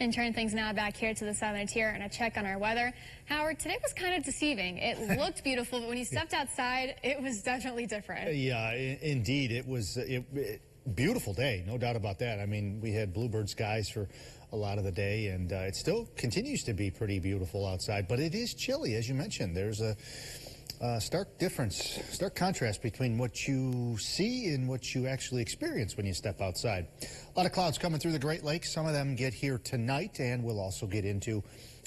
And turn things now back here to the southern tier and a check on our weather. Howard, today was kind of deceiving. It looked beautiful, but when you stepped outside, it was definitely different. Yeah, indeed. It was a beautiful day, no doubt about that. I mean, we had bluebird skies for a lot of the day, and it still continues to be pretty beautiful outside, but it is chilly, as you mentioned. There's a stark difference, stark contrast between what you see and what you actually experience when you step outside. A lot of clouds coming through the Great Lakes. Some of them get here tonight, and we'll also get into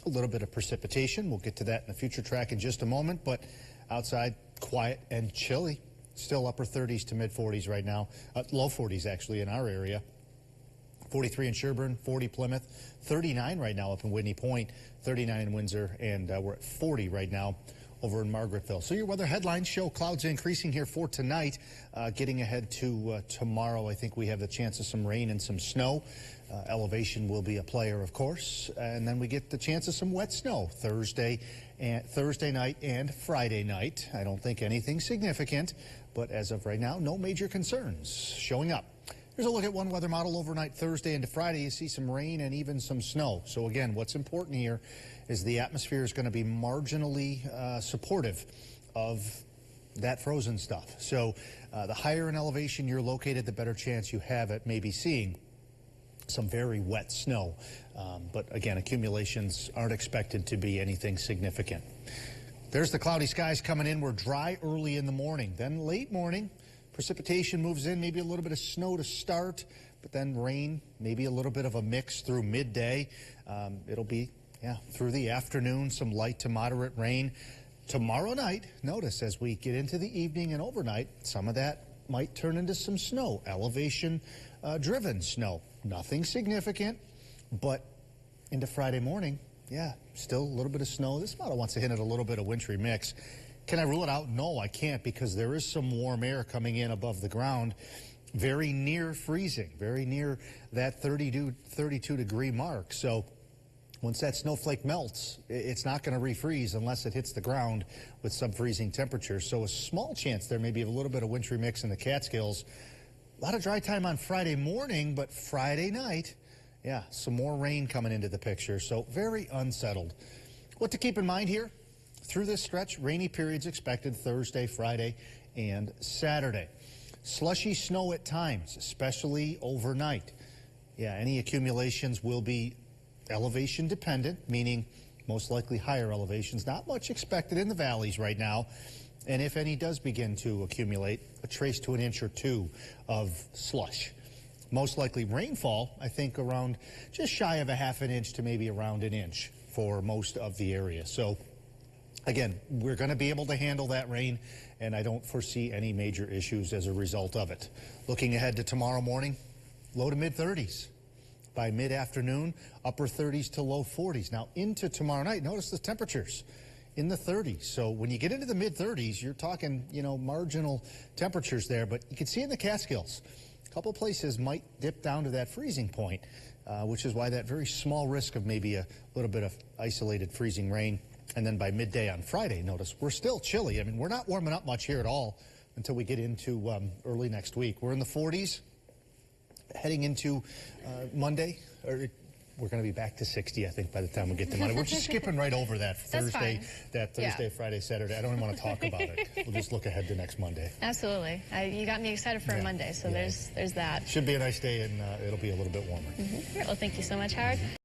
a little bit of precipitation. We'll get to that in a future track in just a moment, but outside, quiet and chilly. Still upper 30s to mid 40s right now, low 40s actually in our area. 43 in Sherburne, 40 Plymouth, 39 right now up in Whitney Point, 39 in Windsor, and we're at 40 right now over in Margaretville. So your weather headlines show clouds increasing here for tonight. Getting ahead to tomorrow, I think we have the chance of some rain and some snow. Elevation will be a player, of course, and then we get the chance of some wet snow Thursday night and Friday night. I don't think anything significant, but as of right now, no major concerns showing up. Here's a look at one weather model overnight Thursday into Friday. You see some rain and even some snow. So again, what's important here is the atmosphere is going to be marginally supportive of that frozen stuff. So the higher in elevation you're located, the better chance you have at maybe seeing some very wet snow. But again, accumulations aren't expected to be anything significant. There's the cloudy skies coming in. We're dry early in the morning. Then late morning, precipitation moves in, maybe a little bit of snow to start, but then rain, maybe a little bit of a mix through midday. It'll be, through the afternoon, some light to moderate rain. Tomorrow night, notice as we get into the evening and overnight, some of that might turn into some snow, elevation-driven snow. Nothing significant, but into Friday morning, still a little bit of snow. This model wants to hint at a little bit of wintry mix. Can I rule it out? No, I can't, because there is some warm air coming in above the ground, very near freezing, very near that 32 degree mark. So once that snowflake melts, it's not going to refreeze unless it hits the ground with sub-freezing temperatures. So a small chance there may be a little bit of wintry mix in the Catskills. A lot of dry time on Friday morning, but Friday night, some more rain coming into the picture. So very unsettled. What to keep in mind here? Through this stretch, rainy periods expected Thursday, Friday, and Saturday. Slushy snow at times, especially overnight. Any accumulations will be elevation dependent, meaning most likely higher elevations. Not much expected in the valleys right now. And if any does begin to accumulate, a trace to an inch or two of slush. Most likely rainfall, I think around just shy of a half an inch to maybe around an inch for most of the area. So again, we're going to be able to handle that rain, and I don't foresee any major issues as a result of it. Looking ahead to tomorrow morning, low to mid-30s. By mid-afternoon, upper 30s to low 40s. Now into tomorrow night, notice the temperatures in the 30s. So when you get into the mid-30s, you're talking, marginal temperatures there, but you can see in the Catskills, a couple places might dip down to that freezing point, which is why that very small risk of maybe a little bit of isolated freezing rain. And then by midday on Friday, notice we're still chilly. I mean, we're not warming up much here at all until we get into early next week. We're in the 40s heading into Monday. We're going to be back to 60, I think, by the time we get to Monday. We're just skipping right over that Thursday, Friday, Saturday. I don't even want to talk about it. We'll just look ahead to next Monday. Absolutely. You got me excited for a Monday, so there's that. Should be a nice day, and it'll be a little bit warmer. Well, thank you so much, Howard.